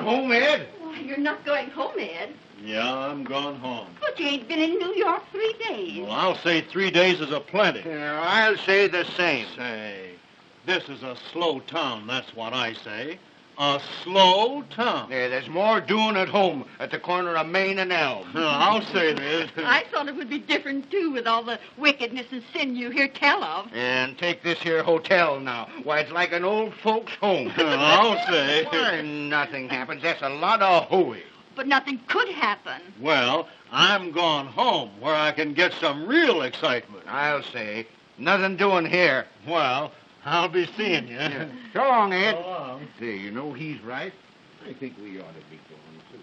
home, Ed? Why, you're not going home, Ed. Yeah, I'm going home. But you ain't been in New York 3 days. Well, I'll say 3 days is a plenty. Yeah, I'll say the same. Say, this is a slow town, that's what I say. A slow town. Yeah, there's more doing at home at the corner of Main and Elm. I'll say this. I thought it would be different, too, with all the wickedness and sin you hear tell of. And take this here hotel now. Why, it's like an old folks' home. I'll say. Why, nothing happens. That's a lot of hooey. But nothing could happen. Well, I'm going home where I can get some real excitement. I'll say. Nothing doing here. Well, I'll be seeing you. Yeah. So long, Ed. So long. Say, you know, he's right. I think we ought to be going, too.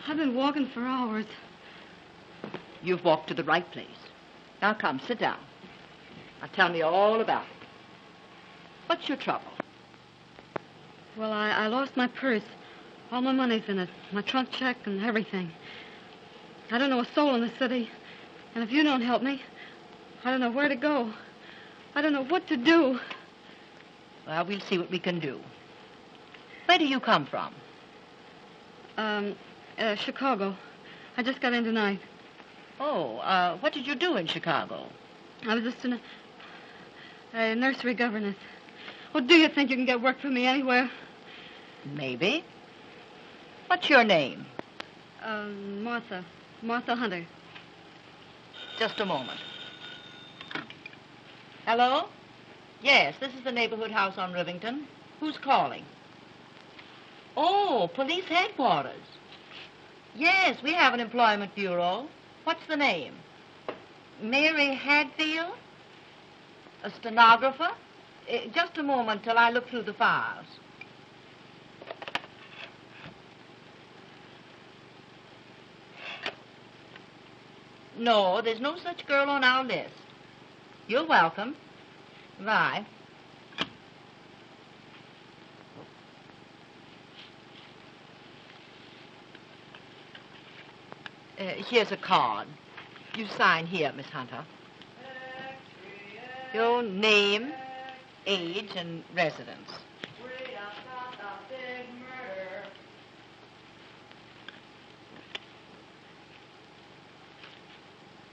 I've been walking for hours. You've walked to the right place. Now come, sit down. Now tell me all about it. What's your trouble? Well, I lost my purse. All my money's in it. My trunk check and everything. I don't know a soul in the city. And if you don't help me, I don't know where to go. I don't know what to do. Well, we'll see what we can do. Where do you come from? Chicago. I just got in tonight. Oh, what did you do in Chicago? I was just a nursery governess. Oh, do you think you can get work for me anywhere? Maybe. What's your name? Martha. Martha Hunter. Just a moment. Hello? Yes, this is the neighborhood house on Rivington. Who's calling? Oh, police headquarters. Yes, we have an employment bureau. What's the name? Mary Hadfield? A stenographer? Just a moment till I look through the files. No, there's no such girl on our list. You're welcome. Bye. Here's a card. You sign here, Miss Hunter. Your name, age, and residence.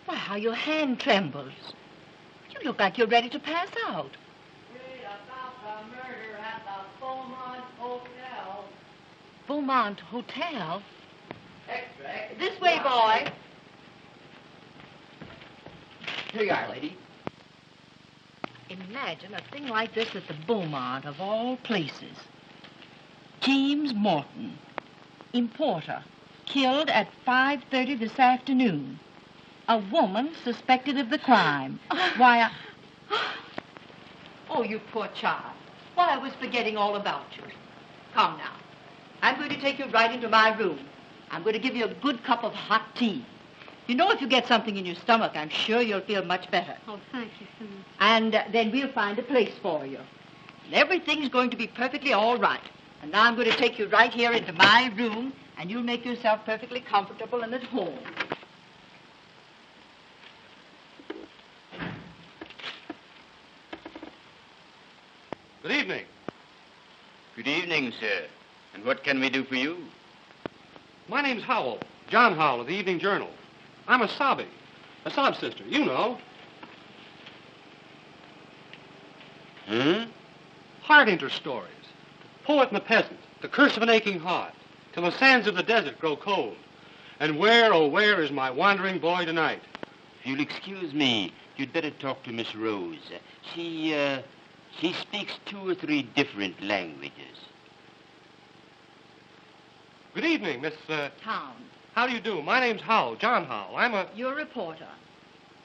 Why, how your hand trembles. You look like you're ready to pass out. Murder at the Beaumont Hotel. Beaumont Hotel? Extra. This way, boy. Here you are, lady. Imagine a thing like this at the Beaumont, of all places. James Morton, importer, killed at 5:30 this afternoon. A woman suspected of the crime. Why, Oh, you poor child. Why, I was forgetting all about you. Come now. I'm going to take you right into my room. I'm going to give you a good cup of hot tea. You know, if you get something in your stomach, I'm sure you'll feel much better. Oh, thank you, Simmons. And then we'll find a place for you. And everything's going to be perfectly all right. And now I'm going to take you right here into my room, and you'll make yourself perfectly comfortable and at home. Good evening. Good evening, sir. And what can we do for you? My name's Howell, John Howell of the Evening Journal. I'm a sobby. A sob sister, you know. Hmm? Heart interest stories. The poet and the peasant. The curse of an aching heart. Till the sands of the desert grow cold. And where, oh, where is my wandering boy tonight? If you'll excuse me, you'd better talk to Miss Rose. She speaks 2 or 3 different languages. Good evening, Miss, Town. how do you do? My name's Howell, John Howell. I'm a... You're a reporter.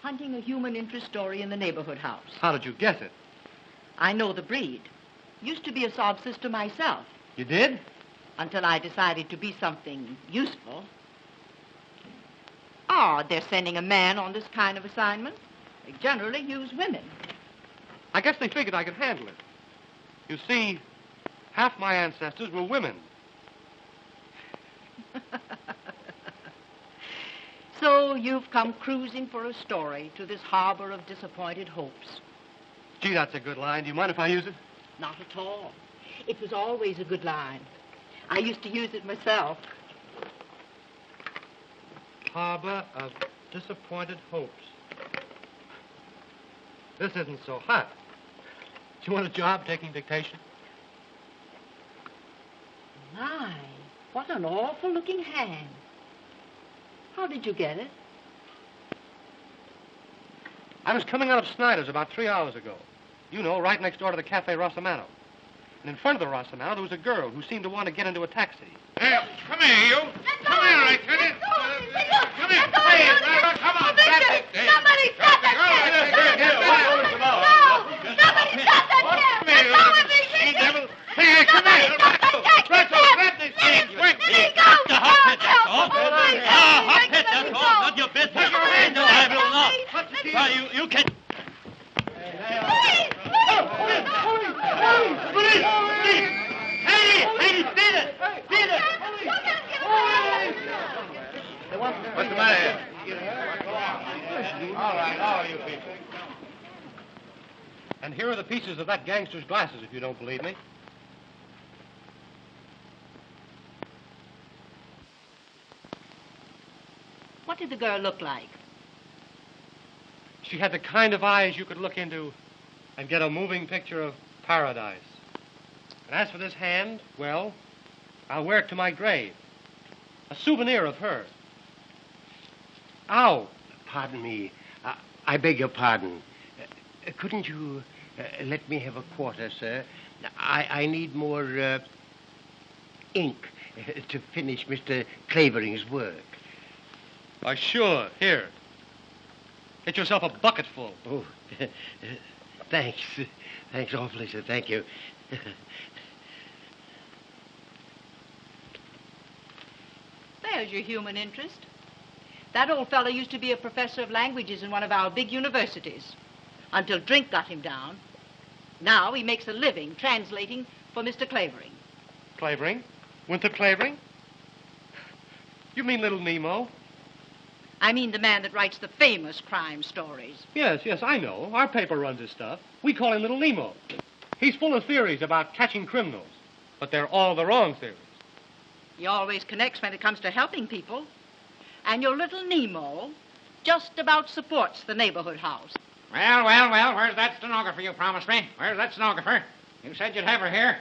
Hunting a human interest story in the neighborhood house. How did you guess it? I know the breed. Used to be a sob sister myself, You did? until I decided to be something useful. Oh, they're sending a man on this kind of assignment. They generally use women. I guess they figured I could handle it. You see, half my ancestors were women. So you've come cruising for a story to this harbor of disappointed hopes. Gee, that's a good line. Do you mind if I use it? Not at all. It was always a good line. I used to use it myself. Harbor of disappointed hopes. This isn't so hot. Do you want a job taking dictation? My, what an awful-looking hand. How did you get it? I was coming out of Snyder's about 3 hours ago. You know, right next door to the Cafe Rossamano. And in front of the Rossamano, there was a girl who seemed to want to get into a taxi. Hey, come here, you. Come here, I tell you. Come here. Hey, come on. Somebody stop that Somebody stop that Hey, come here. Grab this thing, quick. Hop it, that's all. Not your business. Put your hands up. I will not. Why, you can... What's the matter here? All right, all you people. And here are the pieces of that gangster's glasses, if you don't believe me. What did the girl look like? She had the kind of eyes you could look into and get a moving picture of paradise. And as for this hand, well, I'll wear it to my grave. A souvenir of her. Ow! Pardon me. I beg your pardon. Couldn't you let me have a quarter, sir? I need more ink to finish Mr. Clavering's work. Why, sure. Here. Get yourself a bucketful. Oh, thanks. Thanks awfully, sir. Thank you. There's your human interest. That old fellow used to be a professor of languages in one of our big universities, until drink got him down. Now he makes a living translating for Mr. Clavering. Clavering? Winthrop Clavering? You mean Little Nemo? I mean the man that writes the famous crime stories. Yes, I know. Our paper runs his stuff. We call him Little Nemo. He's full of theories about catching criminals, but they're all the wrong theories. He always connects when it comes to helping people. And your little Nemo just about supports the neighborhood house. Well, where's that stenographer you promised me? Where's that stenographer? You said you'd have her here.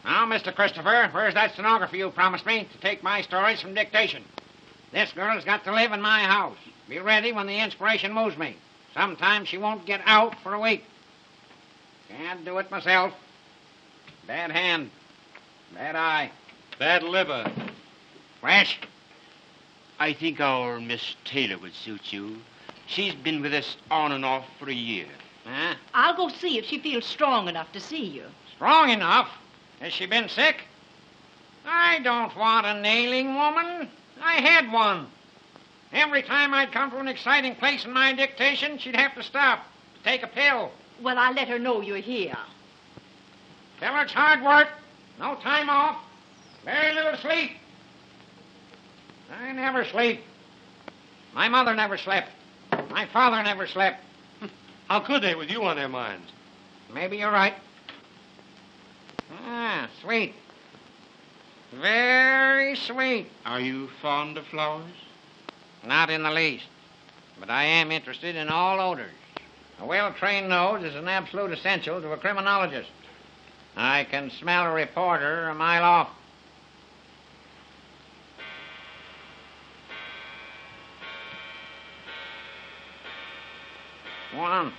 Now, Mr. Christopher, where's that stenographer you promised me to take my stories from dictation? This girl's got to live in my house. Be ready when the inspiration moves me. Sometimes she won't get out for a week. Can't do it myself. Bad hand. Bad eye. Bad liver. Fresh. I think our Miss Taylor would suit you. She's been with us on and off for a year. Huh? I'll go see if she feels strong enough to see you. Strong enough? Has she been sick? I don't want a nailing woman. I had one. Every time I'd come to an exciting place in my dictation, she'd have to stop to take a pill. Well, I'll let her know you're here. Tell her it's hard work. No time off. Very little sleep. I never sleep. My mother never slept. My father never slept. How could they with you on their minds? Maybe you're right. Ah, sweet. Very sweet. Are you fond of flowers? Not in the least. But I am interested in all odors. A well-trained nose is an absolute essential to a criminologist. I can smell a reporter a mile off. One,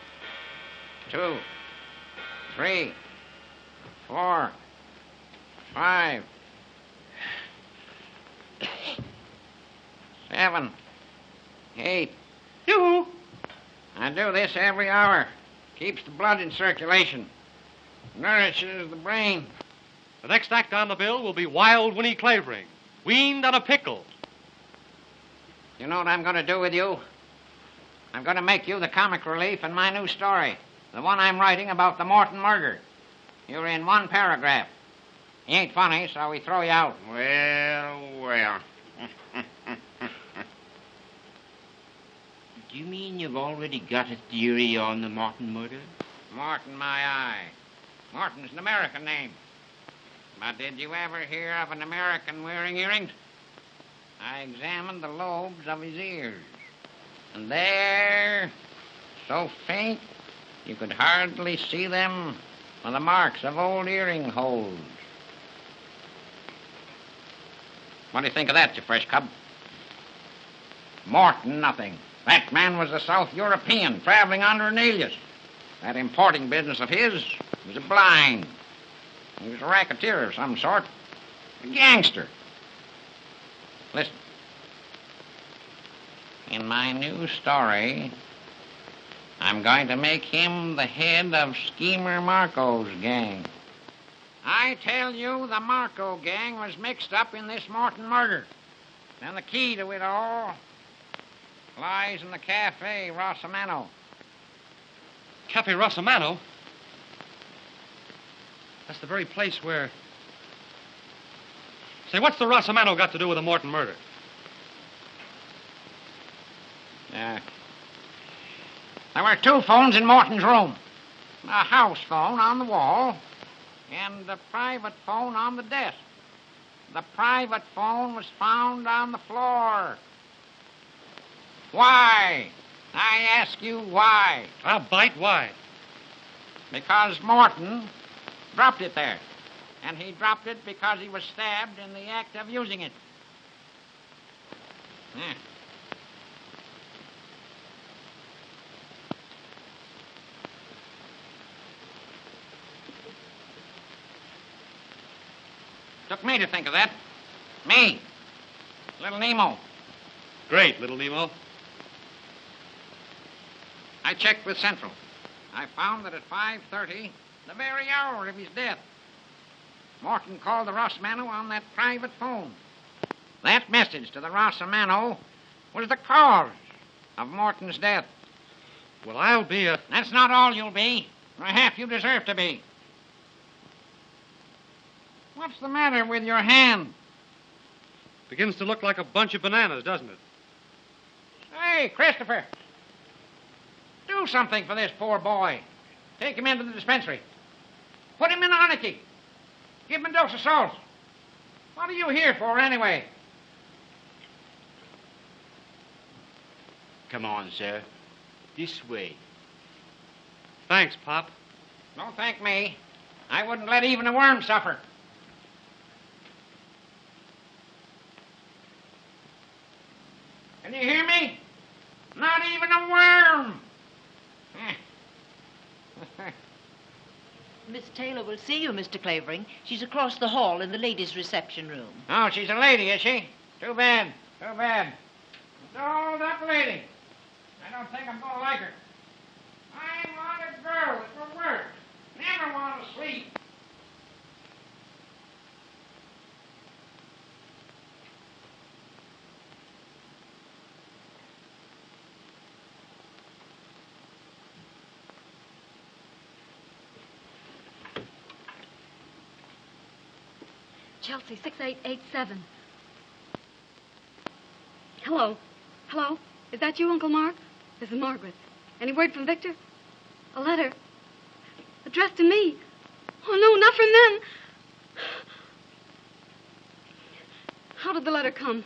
2, 3, 4, 5, 7, 8. Yoo-hoo! I do this every hour. Keeps the blood in circulation. Nourishes the brain. The next act on the bill will be Wild Winnie Clavering, weaned on a pickle. You know what I'm going to do with you? I'm going to make you the comic relief in my new story. The one I'm writing about the Morton murder. You're in one paragraph. You ain't funny, so we throw you out. Well. Do you mean you've already got a theory on the Morton murder? Morton, my eye. Morton's an American name. But did you ever hear of an American wearing earrings? I examined the lobes of his ears. And there, so faint, you could hardly see them, were the marks of old earring holes. What do you think of that, you fresh cub? Morton, nothing. That man was a South European traveling under an alias. That importing business of his was a blind. He was a racketeer of some sort. A gangster. Listen. In my new story, I'm going to make him the head of Schemer Marko's gang. I tell you, the Marko gang was mixed up in this Morton murder. And the key to it all lies in the Cafe Rossamano. Cafe Rossamano? That's the very place where... Say, what's the Rossamano got to do with the Morton murder? There were 2 phones in Morton's room. A house phone on the wall and a private phone on the desk. The private phone was found on the floor. Why? I ask you why. I'll bite. Why? Because Morton dropped it there. And he dropped it because he was stabbed in the act of using it. Yeah. Took me to think of that. Me. Little Nemo. Great, little Nemo. I checked with Central. I found that at 5:30, the very hour of his death, Morton called the Rossamano on that private phone. That message to the Rossamano was the cause of Morton's death. Well, I'll be a... That's not all you'll be, or half you deserve to be. What's the matter with your hand? Begins to look like a bunch of bananas, doesn't it? Hey, Christopher. Do something for this poor boy. Take him into the dispensary. Put him in Arnicky. Give him a dose of salt. What are you here for, anyway? Come on, sir. This way. Thanks, Pop. Don't thank me. I wouldn't let even a worm suffer. Can you hear me? Not even a worm. Miss Taylor will see you, Mr. Clavering. She's across the hall in the ladies' reception room. Oh, she's a lady, is she? Too bad. Too bad. Oh, that lady. I don't think I'm going to like her. I want a girl that will work. Never want to sleep. Chelsea, 6887. Hello. Hello? Is that you, Uncle Mark? This is Margaret. Any word from Victor? A letter? Addressed to me? Oh, no, not from them. How did the letter come?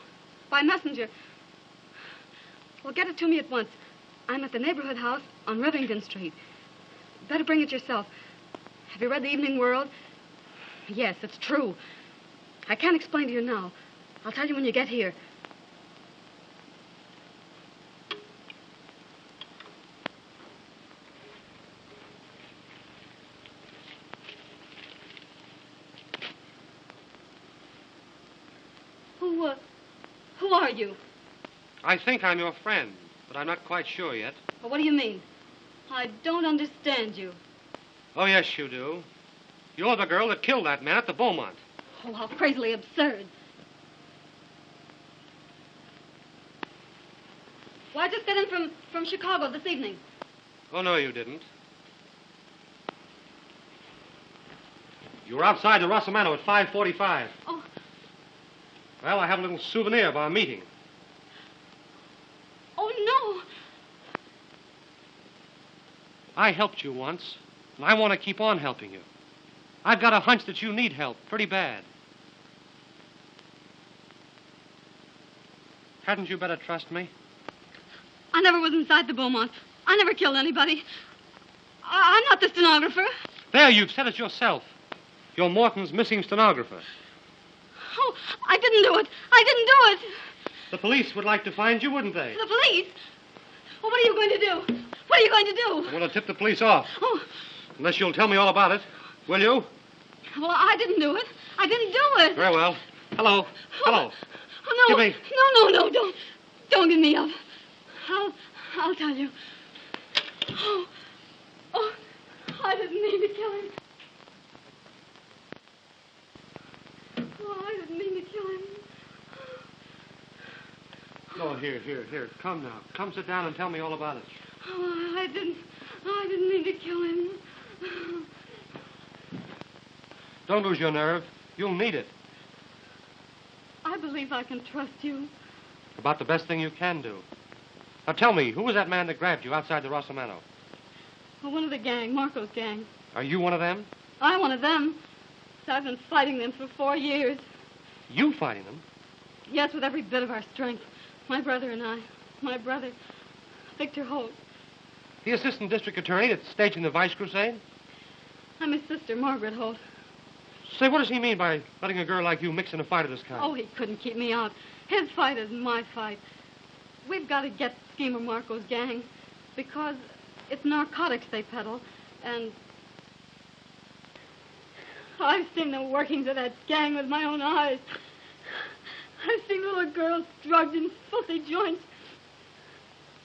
By messenger. Well, get it to me at once. I'm at the neighborhood house on Rivington Street. Better bring it yourself. Have you read the Evening World? Yes, it's true. I can't explain to you now. I'll tell you when you get here. Who are you? I think I'm your friend, but I'm not quite sure yet. Well, what do you mean? I don't understand you. Oh, yes, you do. You're the girl that killed that man at the Beaumont. Oh, how crazily absurd. Well, I just got in from Chicago this evening. Oh, no, you didn't. You were outside the Rossamano at 5:45. Oh. Well, I have a little souvenir of our meeting. Oh, no. I helped you once, and I want to keep on helping you. I've got a hunch that you need help pretty bad. Hadn't you better trust me? I never was inside the Beaumont. I never killed anybody. I'm not the stenographer. There, you've said it yourself. You're Morton's missing stenographer. Oh, I didn't do it. I didn't do it. The police would like to find you, wouldn't they? The police? Well, what are you going to do? What are you going to do? I'm going to tip the police off. Oh. Unless you'll tell me all about it. Will you? Well, I didn't do it. I didn't do it. Very well. Hello. Hello. Oh, no. Give me. No. Don't give me up. I'll tell you. Oh, I didn't mean to kill him. Oh, I didn't mean to kill him. Oh, here. Come now. Come sit down and tell me all about it. Oh, I didn't mean to kill him. Don't lose your nerve. You'll need it. I believe I can trust you. About the best thing you can do. Now tell me, who was that man that grabbed you outside the Rossamano? Well, one of the gang, Marko's gang. Are you one of them? I'm one of them. I've been fighting them for 4 years. You fighting them? Yes, with every bit of our strength. My brother and I. My brother, Victor Holt. The assistant district attorney that's staging the Vice Crusade? I'm his sister, Margaret Holt. Say, what does he mean by letting a girl like you mix in a fight of this kind? Oh, he couldn't keep me out. His fight is my fight. We've got to get Schemer Marko's gang because it's narcotics they peddle, and I've seen the workings of that gang with my own eyes. I've seen little girls drugged in filthy joints,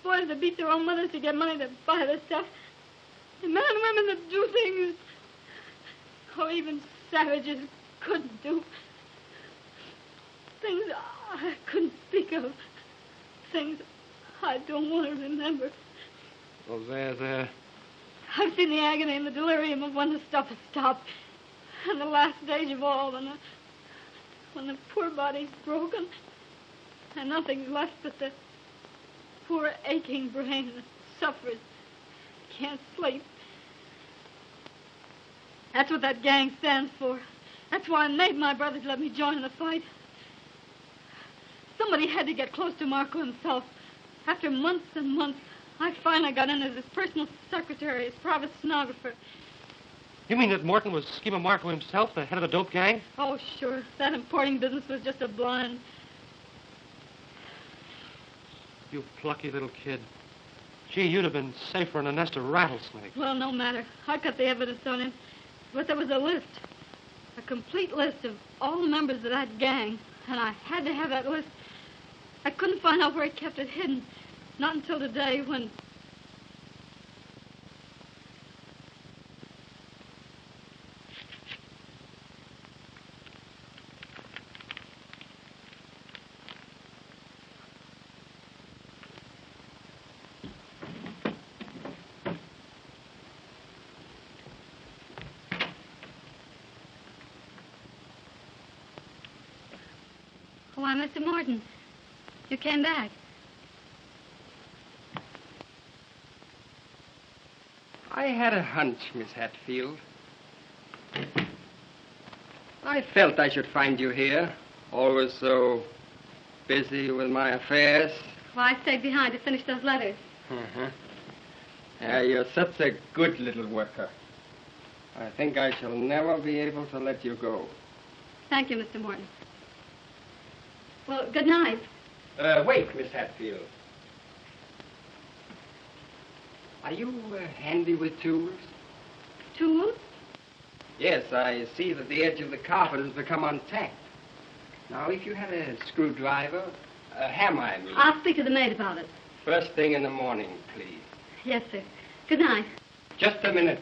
boys that beat their own mothers to get money to buy the stuff, and men and women that do things, oh, even savages couldn't do. Things I couldn't speak of. Things I don't want to remember. Oh, there. I've seen the agony and the delirium of when the stuff has stopped. And the last stage of all, when the poor body's broken and nothing's left but the poor aching brain that suffers, can't sleep. That's what that gang stands for. That's why I made my brothers let me join in the fight. Somebody had to get close to Marko himself. After months and months, I finally got in as his personal secretary, his private stenographer. You mean that Morton was Schemer Marko himself, the head of the dope gang? Oh, sure. That importing business was just a blind. You plucky little kid. Gee, you'd have been safer in a nest of rattlesnakes. Well, no matter. I got the evidence on him. But there was a list. A complete list of all the members of that gang. And I had to have that list. I couldn't find out where he kept it hidden. Not until today when... Why, Mr. Morton, you came back. I had a hunch, Miss Hatfield. I felt I should find you here, always so busy with my affairs, Why, I stayed behind to finish those letters. You're such a good little worker. I think I shall never be able to let you go. Thank you, Mr. Morton. Well, good night. Wait, Miss Hatfield. Are you handy with tools? Tools? Yes, I see that the edge of the carpet has become untacked. Now, if you had a screwdriver, a hammer, I mean. I'll speak to the maid about it. First thing in the morning, please. Yes, sir. Good night. Just a minute.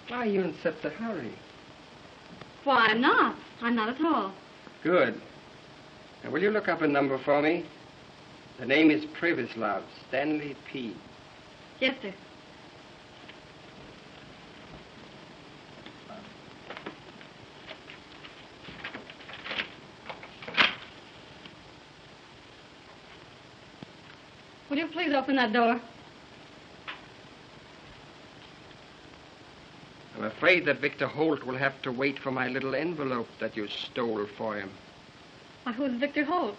Why are you in such a hurry? Why, I'm not. I'm not at all. Good. Now, will you look up a number for me? The name is Privislav, Stanley P. Yes, sir. Will you please open that door? I'm afraid that Victor Holt will have to wait for my little envelope that you stole for him. Why, who's Victor Holt?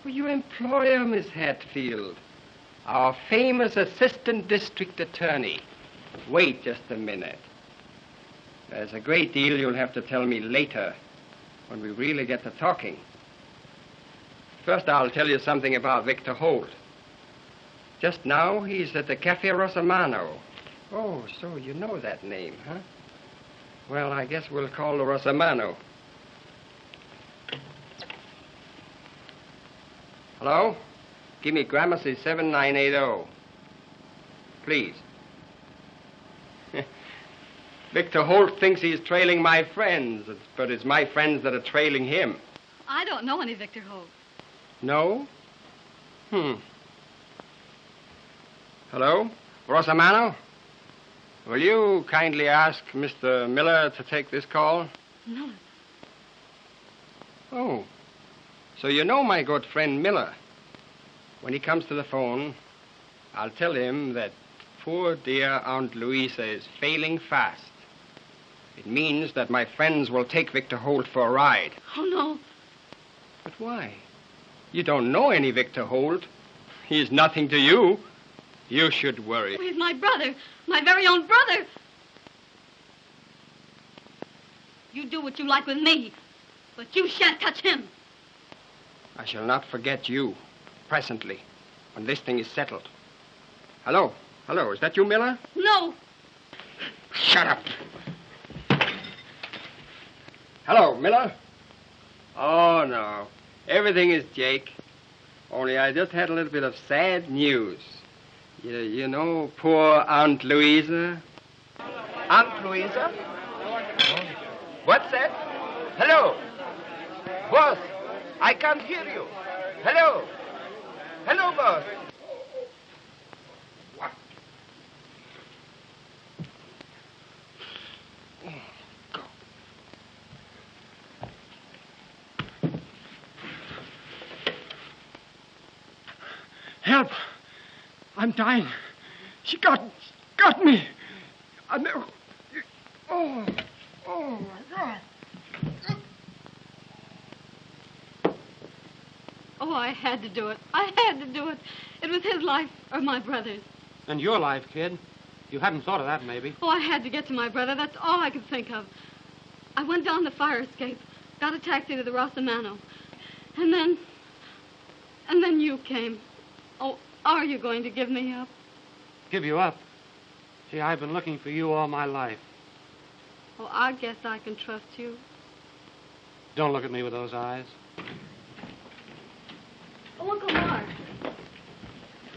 Well, your employer, Miss Hatfield. Our famous assistant district attorney. Wait just a minute. There's a great deal you'll have to tell me later, when we really get to talking. First, I'll tell you something about Victor Holt. Just now, he's at the Cafe Rosamano. Oh, so you know that name, huh? Well, I guess we'll call the Rosamano. Hello? Give me Gramercy 7980. Please. Victor Holt thinks he's trailing my friends, but it's my friends that are trailing him. I don't know any Victor Holt. No? Hello? Rosamano? Will you kindly ask Mr. Miller to take this call? No. Oh. So you know my good friend Miller. When he comes to the phone, I'll tell him that poor dear Aunt Louisa is failing fast. It means that my friends will take Victor Holt for a ride. Oh, no. But why? You don't know any Victor Holt. He's nothing to you. You should worry. He's my brother. My very own brother. You do what you like with me, but you shan't touch him. I shall not forget you, presently, when this thing is settled. Hello? Hello, is that you, Miller? No. Shut up. Hello, Miller? Oh, no. Everything is Jake. Only I just had a little bit of sad news. You know poor Aunt Louisa? Aunt Louisa? What's that? Hello? Boss, I can't hear you. Hello? Hello, boss. What? Go. Help! I'm dying. She got me. Oh, my God. Oh, I had to do it. I had to do it. It was his life or my brother's. And your life, kid. You hadn't thought of that, maybe. Oh, I had to get to my brother. That's all I could think of. I went down the fire escape, got a taxi to the Rosamano. And then you came. Oh, are you going to give me up? Give you up? Gee, I've been looking for you all my life. Oh, I guess I can trust you. Don't look at me with those eyes. Oh, Uncle Mark.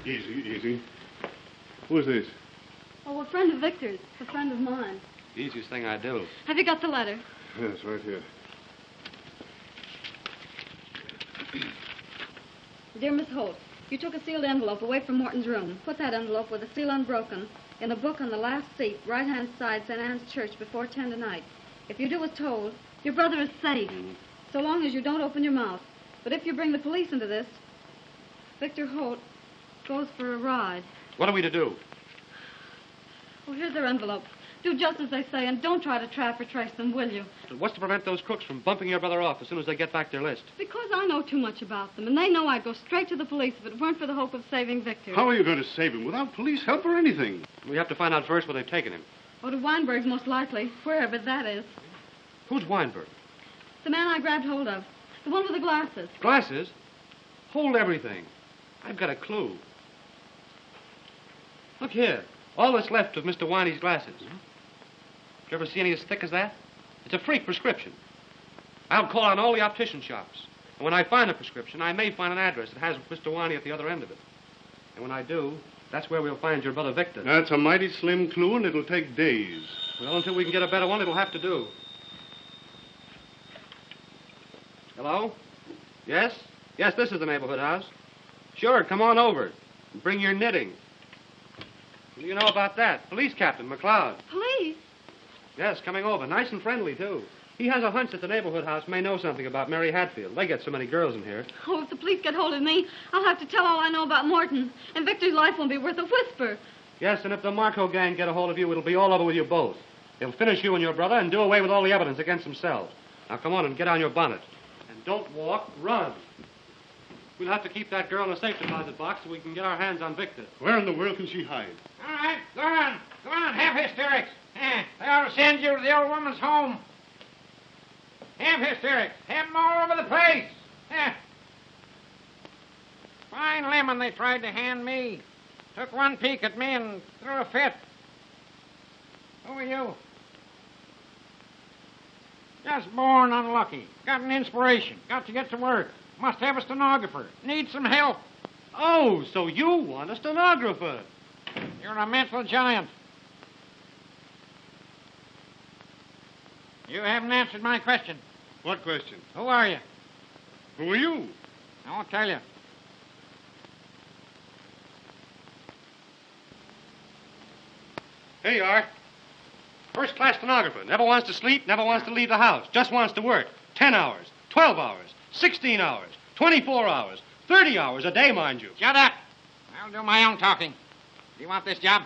Easy. Who is this? Oh, a friend of Victor's. A friend of mine. The easiest thing I do. Have you got the letter? Yes, right here. Dear Miss Holt, you took a sealed envelope away from Morton's room. Put that envelope with the seal unbroken in a book on the last seat, right-hand side, St. Anne's Church, before 10 tonight. If you do as told, your brother is safe, so long as you don't open your mouth. But if you bring the police into this, Victor Holt goes for a ride. What are we to do? Oh, here's their envelope. Do just as they say and don't try to trap or trace them, will you? What's to prevent those crooks from bumping your brother off as soon as they get back their list? Because I know too much about them, and they know I'd go straight to the police if it weren't for the hope of saving Victor. How are you going to save him without police help or anything? We have to find out first where they've taken him. Oh, to Weinberg's most likely, wherever that is. Who's Weinberg? The man I grabbed hold of. The one with the glasses. Glasses? Hold everything. I've got a clue. Look here. All that's left of Mr. Winey's glasses. Did you ever see any as thick as that? It's a freak prescription. I'll call on all the optician shops. And when I find the prescription, I may find an address that has Mr. Winey at the other end of it. And when I do, that's where we'll find your brother Victor. That's a mighty slim clue, and it'll take days. Well, until we can get a better one, it'll have to do. Hello? Yes? Yes, this is the neighborhood house. Sure, come on over. And bring your knitting. What do you know about that? Police Captain McLeod. Police? Yes, coming over. Nice and friendly, too. He has a hunch that the neighborhood house may know something about Mary Hatfield. They get so many girls in here. Oh, if the police get hold of me, I'll have to tell all I know about Morton. And Victor's life won't be worth a whisper. Yes, and if the Marko gang get a hold of you, it'll be all over with you both. They'll finish you and your brother and do away with all the evidence against themselves. Now, come on and get on your bonnet. And don't walk, run. We'll have to keep that girl in a safe deposit box so we can get our hands on Victor. Where in the world can she hide? All right, go on. Go on, have hysterics. They ought to send you to the old woman's home. Have hysterics. Have them all over the place. Fine lemon they tried to hand me. Took one peek at me and threw a fit. Who are you? Just born unlucky. Got an inspiration. Got to get to work. Must have a stenographer. Need some help. Oh, so you want a stenographer. You're a mental giant. You haven't answered my question. What question? Who are you? Who are you? I won't tell you. Here you are. First-class stenographer. Never wants to sleep, never wants to leave the house. Just wants to work. 10 hours, 12 hours, 16 hours, 24 hours, 30 hours a day, mind you. Shut up. I'll do my own talking. Do you want this job?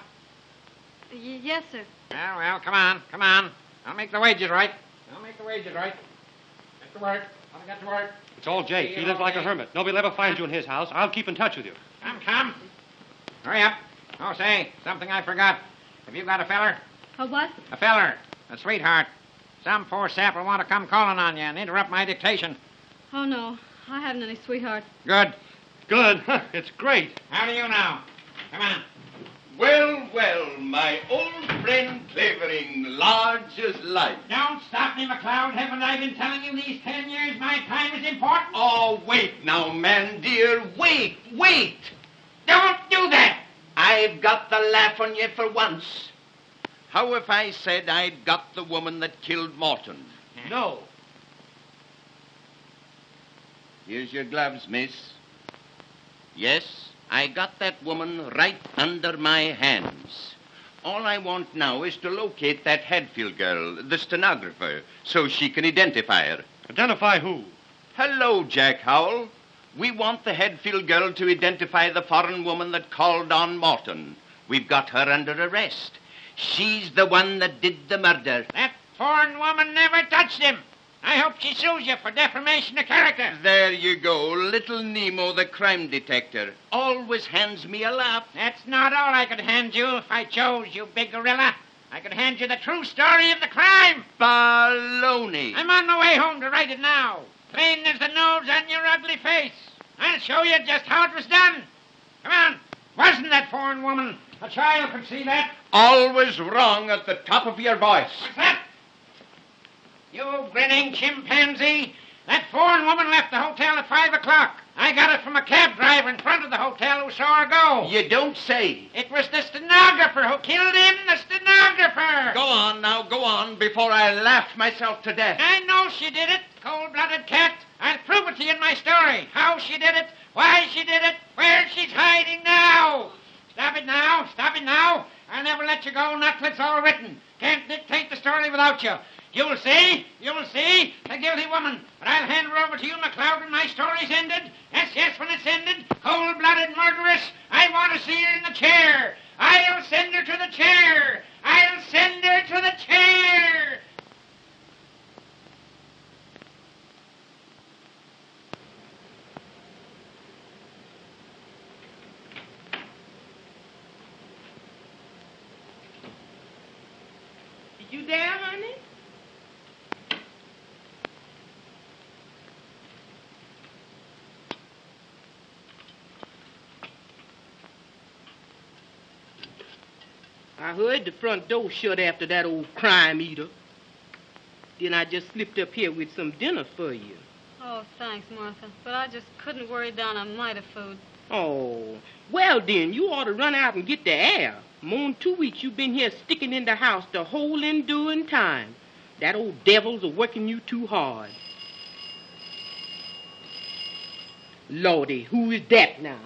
Yes, sir. Well, come on, come on. I'll make the wages right. Get to work. I'll get to work. It's all Jake. He lives like a hermit. Nobody'll ever find you in his house. I'll keep in touch with you. Come. Hurry up. Oh, say, something I forgot. Have you got a feller? A what? A feller. A sweetheart. Some poor sap will want to come calling on you and interrupt my dictation. Oh, no. I haven't any sweetheart. Good. Good. It's great. How do you know? Come on. Well, my old friend Clavering, large as life. Don't stop me, McLeod. Haven't I been telling you these 10 years my time is important? Oh, wait now, man, dear. Wait. Don't do that. I've got the laugh on you for once. How if I said I'd got the woman that killed Morton? No. Here's your gloves, miss. Yes, I got that woman right under my hands. All I want now is to locate that Hatfield girl, the stenographer, so she can identify her. Identify who? Hello, Jack Howell. We want the Hatfield girl to identify the foreign woman that called on Morton. We've got her under arrest. She's the one that did the murder. That foreign woman never touched him. I hope she sues you for defamation of character. There you go. Little Nemo, the crime detector, always hands me a laugh. That's not all I could hand you if I chose, you big gorilla. I could hand you the true story of the crime. Baloney. I'm on my way home to write it now. Plain as the nose on your ugly face. I'll show you just how it was done. Come on. Wasn't that foreign woman? A child could see that. Always wrong at the top of your voice. What's that? You grinning chimpanzee. That foreign woman left the hotel at 5 o'clock. I got it from a cab driver in front of the hotel who saw her go. You don't say. It was the stenographer who killed him, the stenographer. Go on, before I laugh myself to death. I know she did it, cold-blooded cat. I'll prove it to you in my story. How she did it, why she did it, where she's hiding now. Stop it now. I'll never let you go, not till it's all written. Can't dictate the story without you. You'll see, the guilty woman. But I'll hand her over to you, McLeod, when my story's ended. Yes, when it's ended. Cold-blooded murderess. I want to see her in the chair. I'll send her to the chair. I'll send her to the chair. You there, honey? I heard the front door shut after that old crime eater. Then I just slipped up here with some dinner for you. Oh, thanks, Martha. But I just couldn't worry down a mite of food. Oh, well then, you ought to run out and get the air. More'n 2 weeks you've been here sticking in the house the whole enduring time. That old devil's a-working you too hard. Lordy, who is that now?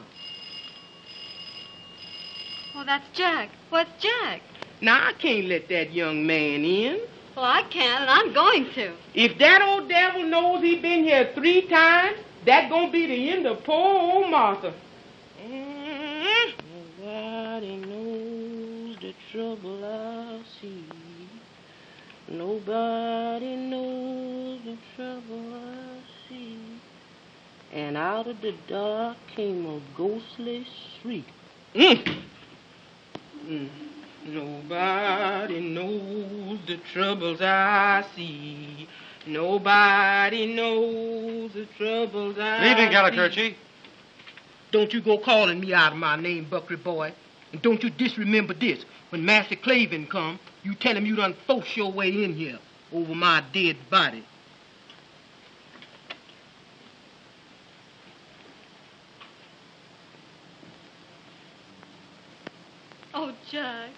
Oh, that's Jack. What's Jack? Now, I can't let that young man in. Well, I can, and I'm going to. If that old devil knows he been here 3 times, that's gonna be the end of poor old Martha. Nobody knows the trouble I see. Nobody knows the trouble I see. And out of the dark came a ghostly shriek. Nobody knows the troubles I see. Nobody knows the troubles I Good evening, see. Gallicurchi. Don't you go calling me out of my name, Buckley boy. And don't you disremember this. When Master Clavin come, you tell him you done forced your way in here over my dead body. Oh, Jack.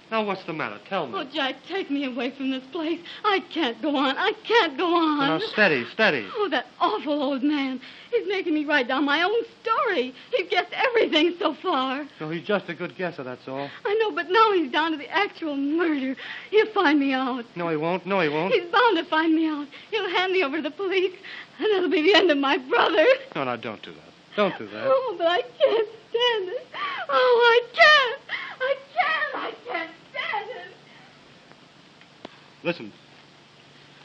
Now, what's the matter? Tell me. Oh, Jack, take me away from this place. I can't go on. I can't go on. Now, steady. Oh, that awful old man. He's making me write down my own story. He's guessed everything so far. No, he's just a good guesser, that's all. I know, but now he's down to the actual murder. He'll find me out. No, he won't. He's bound to find me out. He'll hand me over to the police, and that'll be the end of my brother. No, don't do that. Don't do that. Oh, but I can't stand it. Oh, I can't stand it. Listen,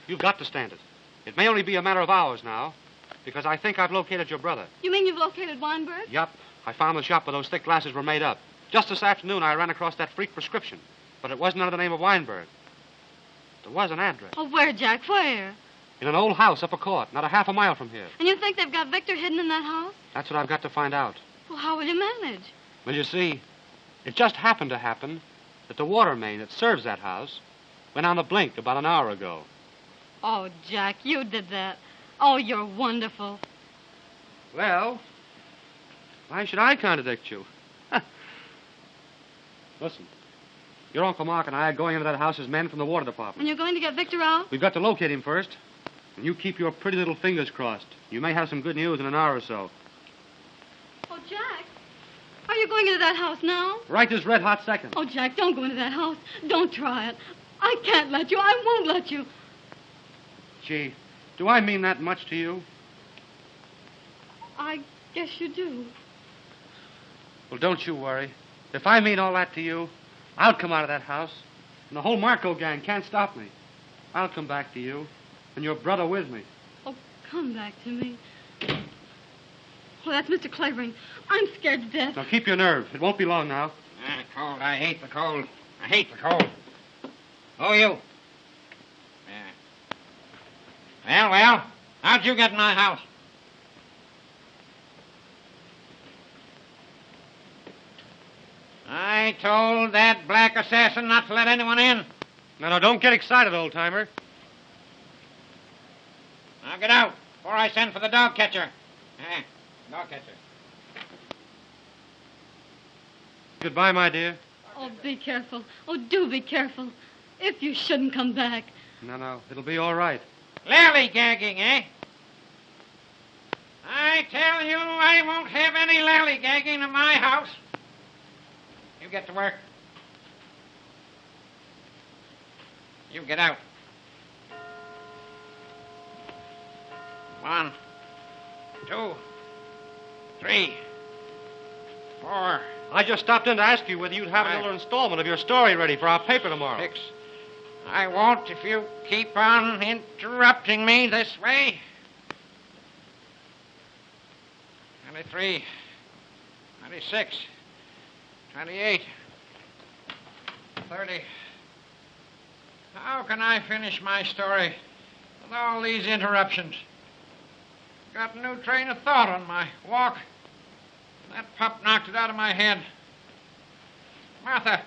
you've got to stand it. It may only be a matter of hours now, because I think I've located your brother. You mean you've located Weinberg? Yup. I found the shop where those thick glasses were made up. Just this afternoon, I ran across that freak prescription, but it wasn't under the name of Weinberg. There was an address. Oh, where, Jack? Where? In an old house up a court, not a half a mile from here. And you think they've got Victor hidden in that house? That's what I've got to find out. Well, how will you manage? Well, you see, it just happened to happen that the water main that serves that house went on the blink about an hour ago. Oh, Jack, you did that. Oh, you're wonderful. Well, why should I contradict you? Listen, your Uncle Mark and I are going into that house as men from the water department. And you're going to get Victor out? We've got to locate him first. And you keep your pretty little fingers crossed. You may have some good news in an hour or so. Oh, Jack, are you going into that house now? Right this red-hot second. Oh, Jack, don't go into that house. Don't try it. I can't let you. I won't let you. Gee, do I mean that much to you? I guess you do. Well, don't you worry. If I mean all that to you, I'll come out of that house. And the whole Marko gang can't stop me. I'll come back to you. And your brother with me. Oh, come back to me. Oh, that's Mr. Clavering. I'm scared to death. Now, keep your nerve. It won't be long now. Cold. I hate the cold. Oh, you. Well, how'd you get in my house? I told that black assassin not to let anyone in. Now, don't get excited, old-timer. Now get out before I send for the dog catcher. Dog catcher. Goodbye, my dear. Oh, be careful. Oh, do be careful. If you shouldn't come back. No. It'll be all right. Lally-gagging, eh? I tell you, I won't have any lally-gagging in my house. You get to work. You get out. 1, 2, 3, 4. I just stopped in to ask you whether you'd have another installment of your story ready for our paper tomorrow. 6. I won't if you keep on interrupting me this way. 23, 26, 28, 30. How can I finish my story with all these interruptions? Got a new train of thought on my walk. That pup knocked it out of my head. Martha!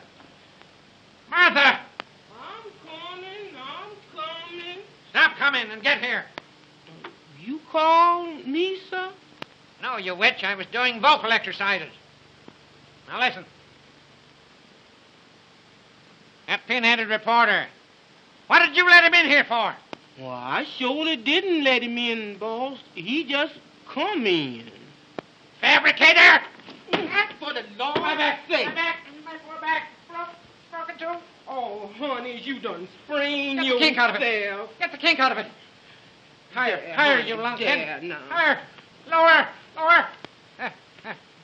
Martha! I'm coming. Stop coming and get here. You called me, sir? No, you witch. I was doing vocal exercises. Now listen. That pin-headed reporter. What did you let him in here for? Well, I surely didn't let him in, boss. He just come in. Fabricator! For the Lord's My back! sake. My back! My poor back! Broken too? Oh, honey, you done sprained Get the yourself. kink out of it. Get the kink out of it. Higher, higher, you lunkhead. There, now. Higher. Lower, lower.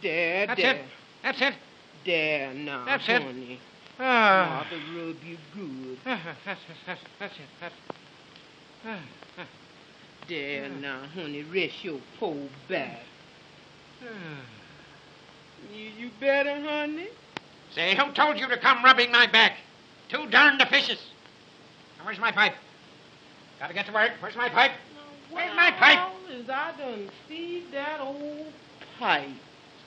There, That's there. it. That's it. There, now, That's it. honey. Ah. Mother rub you good. That's it. There, now, honey, rest your poor back. You better, honey? Say, who told you to come rubbing my back? Too darned officious. Now, where's my pipe? Gotta get to work. Where's my pipe? Where's my pipe? As I done see that old pipe.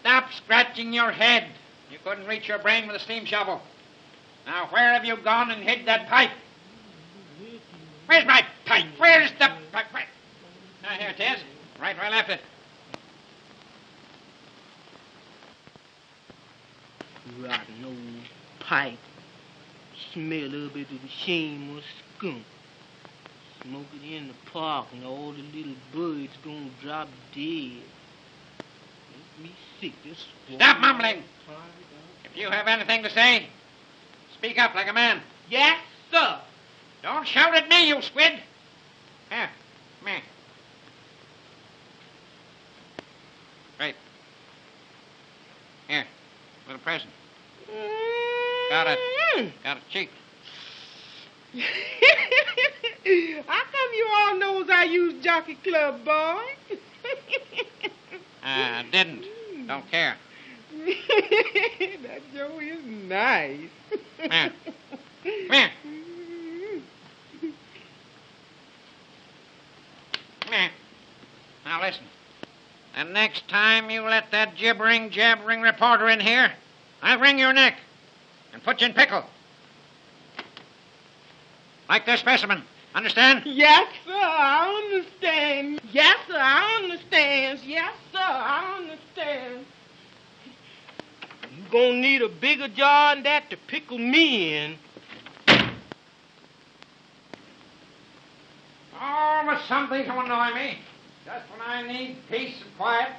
Stop scratching your head. You couldn't reach your brain with a steam shovel. Now, where have you gone and hid that pipe? Where's my pipe? Where's the pipe? Where? Now, here it is. Right where I left it. Rotten old pipe. Smell a little bit of the shameless skunk. Smoke it in the park and all the little birds gonna drop dead. Make me sick. This Stop mumbling. If you have anything to say, speak up like a man. Yes, sir. Don't shout at me, you squid. Here, come here. Right. Here, little present. Got it. Got it cheap. How come you all knows I use Jockey Club, boy? Didn't. Don't care. That Joe is nice. Come here. Come here. Come here. Now listen. And next time you let that jabbering reporter in here, I'll wring your neck and put you in pickle. Like this specimen. Understand? Yes, sir, I understand. Yes, sir, I understand. Yes, sir, I understand. You gonna need a bigger jar than that to pickle me in. Oh, but something to annoy me. Just when I need peace and quiet.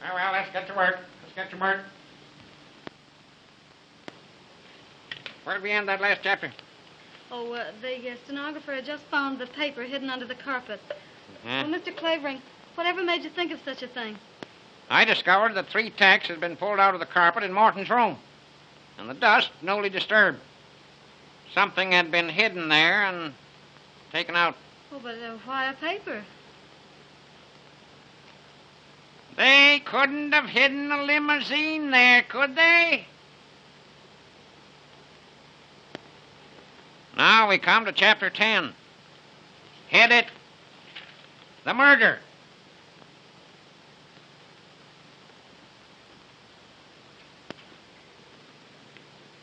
Well, let's get to work. Where did we end that last chapter? Oh, the stenographer had just found the paper hidden under the carpet. Huh? Well, Mr. Clavering, whatever made you think of such a thing? I discovered that 3 tacks had been pulled out of the carpet in Morton's room, and the dust newly disturbed. Something had been hidden there and taken out. Oh, but why a paper? They couldn't have hidden a limousine there, could they? Now we come to chapter 10. Headed, The Murder.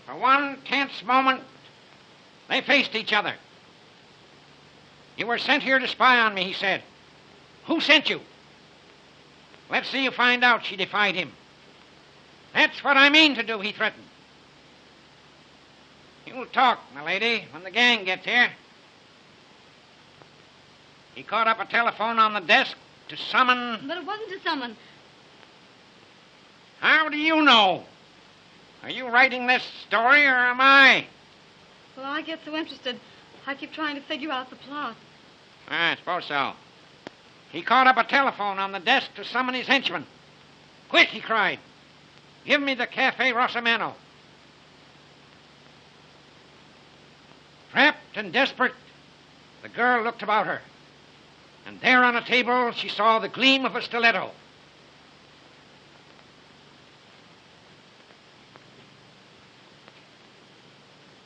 For one tense moment, they faced each other. You were sent here to spy on me, he said. Who sent you? Let's see you find out, she defied him. That's what I mean to do, he threatened. You'll talk, my lady, when the gang gets here. He caught up a telephone on the desk to summon... But it wasn't to summon. How do you know? Are you writing this story, or am I? Well, I get so interested, I keep trying to figure out the plot. I suppose so. He caught up a telephone on the desk to summon his henchman. Quick, he cried. Give me the Cafe Rosamano. Trapped and desperate, the girl looked about her. And there on a table, she saw the gleam of a stiletto.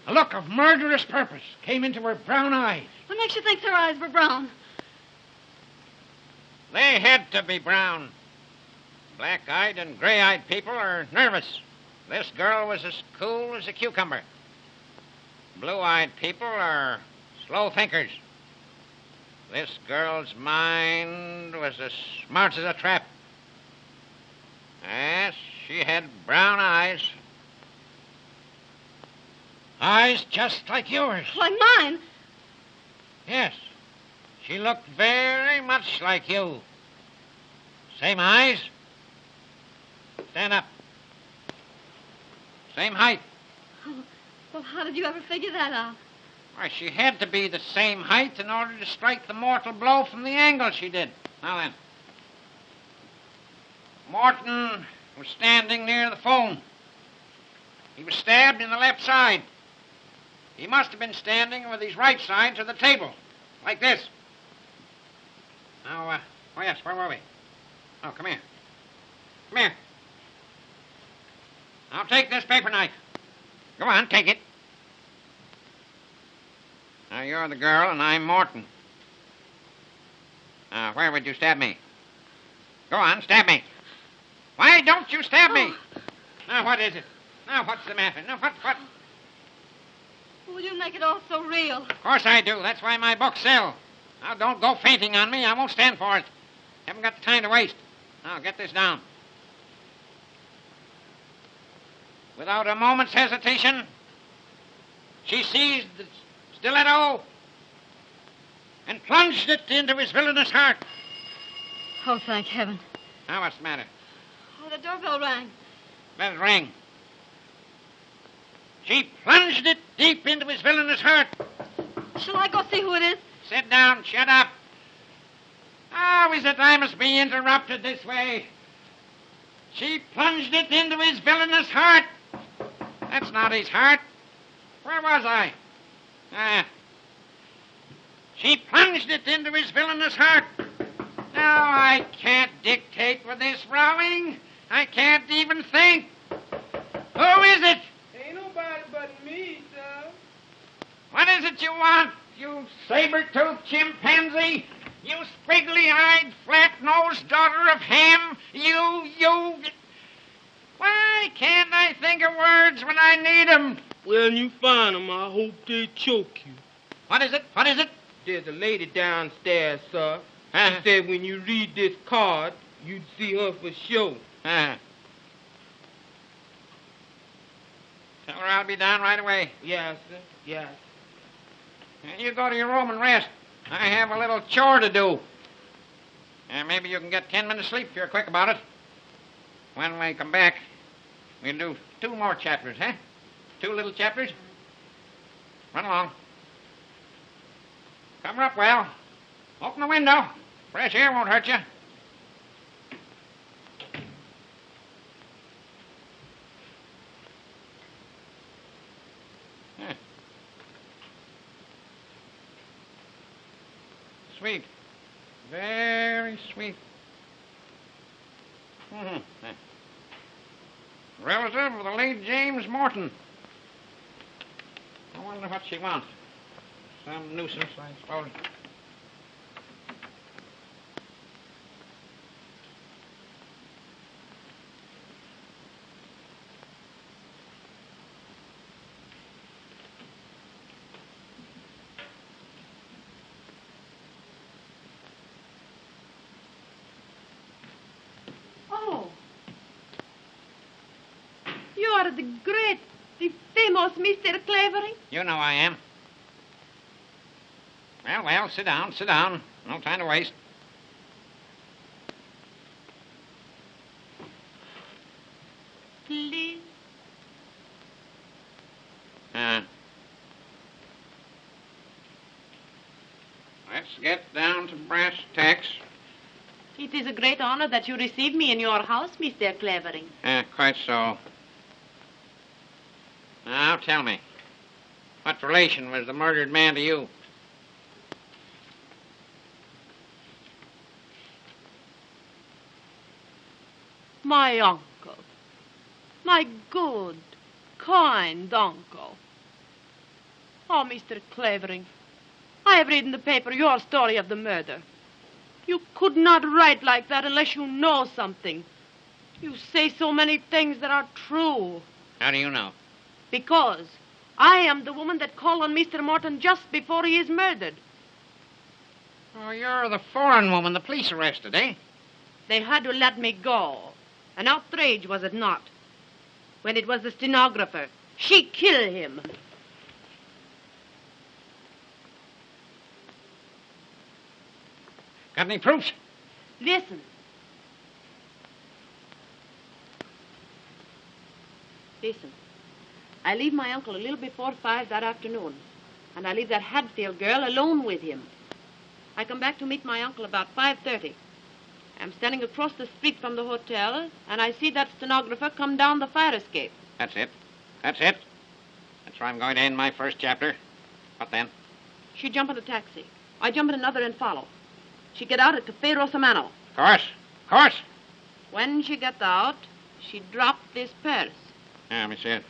A look of murderous purpose came into her brown eyes. What makes you think her eyes were brown? They had to be brown. Black-eyed and gray-eyed people are nervous. This girl was as cool as a cucumber. Blue-eyed people are slow thinkers. This girl's mind was as smart as a trap. Yes, she had brown eyes. Eyes just like yours. Like mine? Yes. She looked very much like you. Same eyes. Stand up. Same height. Oh, well, how did you ever figure that out? Why, she had to be the same height in order to strike the mortal blow from the angle she did. Now then. Morton was standing near the phone. He was stabbed in the left side. He must have been standing with his right side to the table, like this. Now, oh yes, where were we? Oh, come here. Come here. Now take this paper knife. Go on, take it. Now, you're the girl and I'm Morton. Now, where would you stab me? Go on, stab me. Why don't you stab me? Now, what is it? Now, what's the matter? Now, what? Will you make it all so real? Of course I do. That's why my books sell. Now, don't go fainting on me. I won't stand for it. Haven't got the time to waste. Now, get this down. Without a moment's hesitation, she seized the stiletto and plunged it into his villainous heart. Oh, thank heaven. Now, what's the matter? Oh, the doorbell rang. Let it ring. She plunged it deep into his villainous heart. Shall I go see who it is? Sit down. Shut up. How is it I must be interrupted this way? She plunged it into his villainous heart. That's not his heart. Where was I? She plunged it into his villainous heart. Now I can't dictate with this rowing. I can't even think. Who is it? Ain't nobody but me, sir. What is it you want, you saber-toothed chimpanzee? You spriggly-eyed, flat-nosed daughter of Ham? You... Why can't I think of words when I need 'em? When you find 'em, I hope they choke you. What is it? What is it? There's a lady downstairs, sir. She said when you read this card, you'd see her for sure. Tell her I'll be down right away. Yes, sir. Yes. You go to your room and rest. I have a little chore to do. Maybe you can get 10 minutes sleep if you're quick about it. When we come back, we'll do 2 more chapters, huh? 2 little chapters. Run along. Cover up well. Open the window. Fresh air won't hurt you. Sweet. Very sweet. Relative of the late James Morton. I wonder what she wants. Some nuisance, I suppose. Oh. You are the great, the famous Mr. Clavering? You know I am. Well, sit down, sit down. No time to waste. Please. Let's get down to brass tacks. It is a great honor that you receive me in your house, Mr. Clavering. Quite so. Now, tell me, what relation was the murdered man to you? My uncle. My good, kind uncle. Oh, Mr. Clavering, I have read in the paper your story of the murder. You could not write like that unless you know something. You say so many things that are true. How do you know? Because I am the woman that called on Mr. Morton just before he is murdered. Oh, you're the foreign woman the police arrested, eh? They had to let me go. An outrage, was it not? When it was the stenographer, she killed him. Got any proofs? Listen. Listen. I leave my uncle a little before 5 that afternoon, and I leave that Hadfield girl alone with him. I come back to meet my uncle about 5:30. I'm standing across the street from the hotel, and I see that stenographer come down the fire escape. That's it. That's it. That's where I'm going to end my first chapter. What then? She jump in a taxi. I jump in another and follow. She get out at Cafe Rosamano. Of course. Of course. When she get out, she dropped this purse. Yeah, let me see it.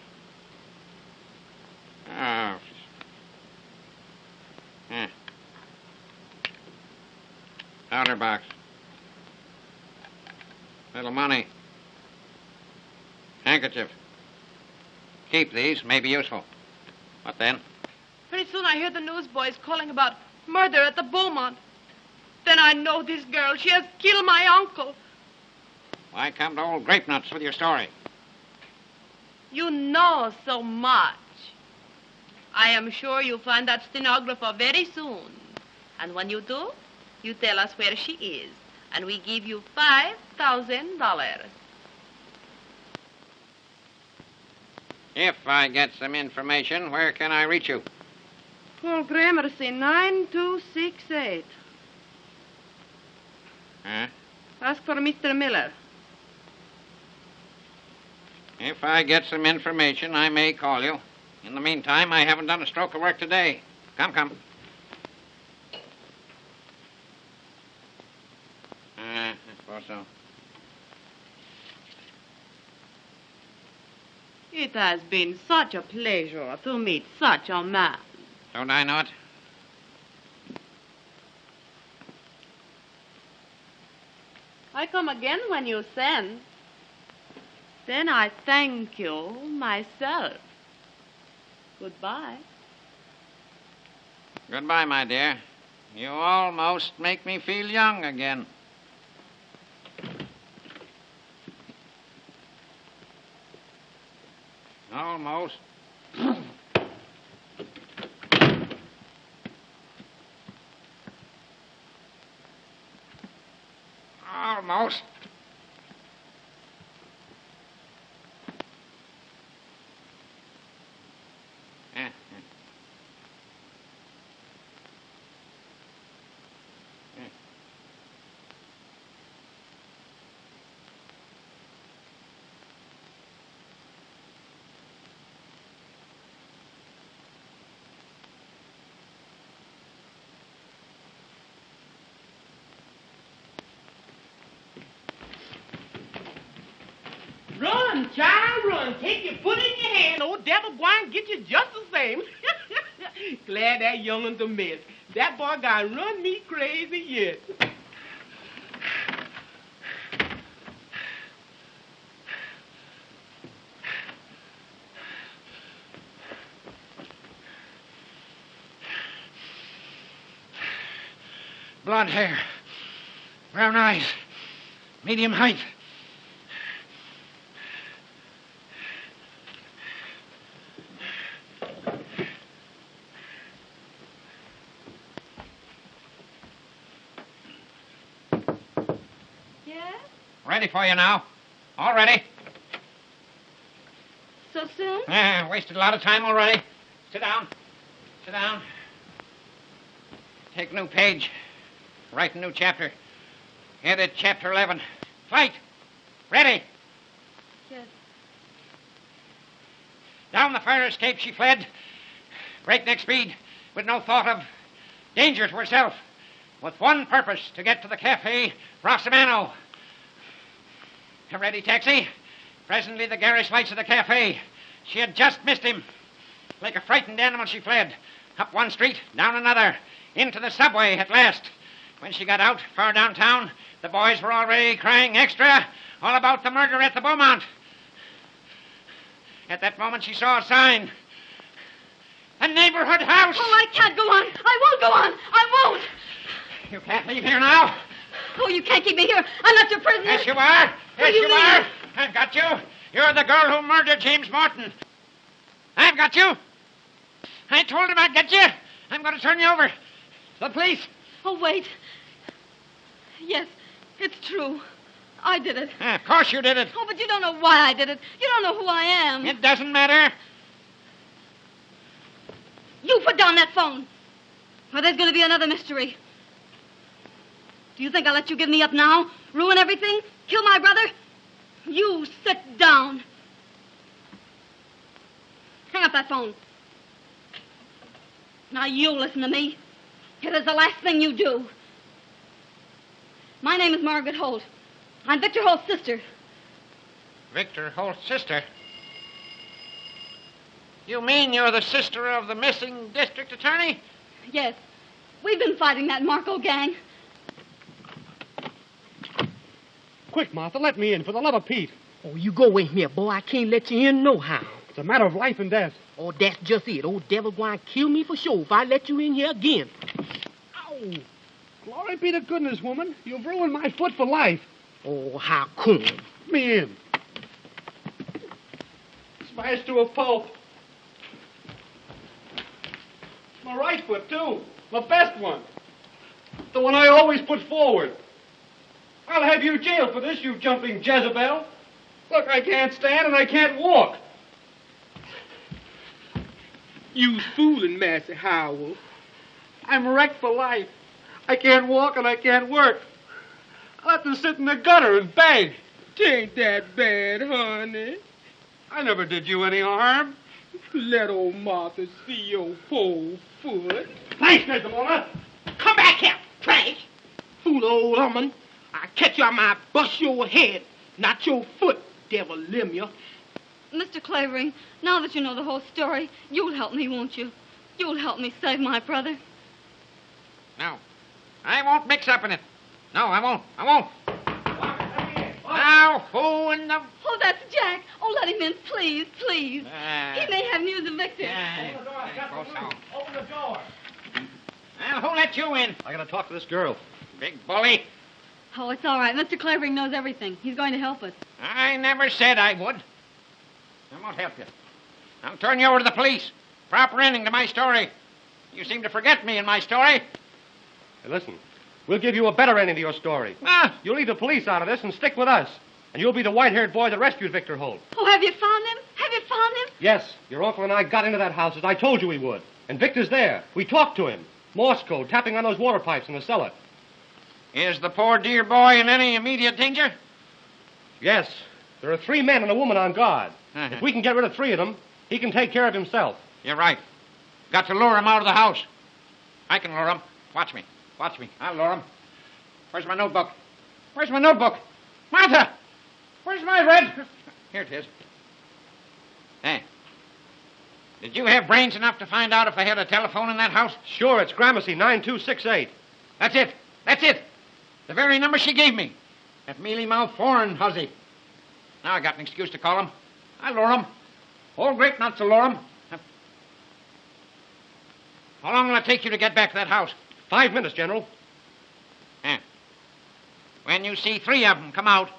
Oh. Yeah. Powder box. Little money. Handkerchief. Keep these. May be useful. What then? Pretty soon I hear the newsboys calling about murder at the Beaumont. Then I know this girl. She has killed my uncle. Why come to old grape nuts with your story? You know so much. I am sure you'll find that stenographer very soon. And when you do, you tell us where she is. And we give you $5,000. If I get some information, where can I reach you? Paul Gramercy, 9268. Huh? Ask for Mr. Miller. If I get some information, I may call you. In the meantime, I haven't done a stroke of work today. Come. I suppose so. It has been such a pleasure to meet such a man. Don't I know it? I come again when you send. Then I thank you myself. Goodbye. Goodbye, my dear. You almost make me feel young again. Almost. Almost. Run, child, run. Take your foot in your hand. Old devil gwine get you just the same. Glad that young'un's a mess. That boy gonna run me crazy yet. Blonde hair. Brown eyes. Medium height. Ready for you now. All ready. So soon? Wasted a lot of time already. Sit down. Sit down. Take a new page. Write a new chapter. Edit chapter 11. Fight. Ready. Yes. Down the fire escape she fled. Breakneck speed, with no thought of danger to herself. With one purpose, to get to the cafe Rossamano. A ready taxi. Presently the garish lights of the cafe. She had just missed him. Like a frightened animal she fled. Up one street, down another. Into the subway at last. When she got out, far downtown, the boys were already crying extra all about the murder at the Beaumont. At that moment she saw a sign. A neighborhood house. Oh, I can't go on. I won't go on. I won't. You can't leave here now. Oh, you can't keep me here. I'm not your prisoner. Yes, you are. What do Yes, you you mean? are. I've got you. You're the girl who murdered James Morton. I've got you. I told him I'd get you. I'm going to turn you over to the police. Oh, wait. Yes, it's true. I did it. Of course you did it. Oh, but you don't know why I did it. You don't know who I am. It doesn't matter. You put down that phone, or there's going to be another mystery. Do you think I'll let you give me up now? Ruin everything? Kill my brother? You sit down. Hang up that phone. Now you listen to me. It is the last thing you do. My name is Margaret Holt. I'm Victor Holt's sister. Victor Holt's sister? You mean you're the sister of the missing district attorney? Yes. We've been fighting that Marko gang. Quick, Martha, let me in, for the love of Pete. Oh, you go in here, boy. I can't let you in no how. It's a matter of life and death. Oh, that's just it. Old devil going to kill me for sure if I let you in here again. Ow! Glory be to goodness, woman. You've ruined my foot for life. Oh, how come? Let me in. Smashed to a pulp. My right foot, too. My best one. The one I always put forward. I'll have you jailed for this, you jumping Jezebel. Look, I can't stand and I can't walk. You's fooling, Master Howell. I'm wrecked for life. I can't walk and I can't work. I'll have to sit in the gutter and beg. Tain't that bad, honey. I never did you any harm. Let old Martha see your poor foot. Thanks, Desdemona. Come back here, Frank. Fool old woman. I catch you, I might bust your head, not your foot, devil limb you. Mr. Clavering, now that you know the whole story, you'll help me, won't you? You'll help me save my brother. No. I won't mix up in it. No, I won't. I won't. Now, who in the... Oh, that's Jack. Oh, let him in, please, please. He may have news of Victor. Open the door. Well, who let you in? I gotta talk to this girl. Big bully. Oh, it's all right. Mr. Clavering knows everything. He's going to help us. I never said I would. I won't help you. I'll turn you over to the police. Proper ending to my story. You seem to forget me in my story. Hey, listen. We'll give you a better ending to your story. Ah, You'll leave the police out of this and stick with us. And you'll be the white-haired boy that rescued Victor Holt. Oh, have you found him? Have you found him? Yes, your uncle and I got into that house as I told you we would. And Victor's there. We talked to him. Morse code, tapping on those water pipes in the cellar. is the poor dear boy in any immediate danger? Yes. There are 3 men and a woman on guard. If we can get rid of 3 of them, he can take care of himself. You're right. Got to lure him out of the house. I can lure him. Watch me. Watch me. I'll lure him. Where's my notebook? Where's my notebook? Martha! Where's my red... Here it is. Hey. Did you have brains enough to find out if I had a telephone in that house? Sure, it's Gramercy 9268. That's it. That's it. The very number she gave me. That mealy-mouthed foreign hussy. Now I got an excuse to call him. I'll lure him. All great not to lure him. How long will it take you to get back to that house? 5 minutes, General. Yeah. When you see 3 of them come out,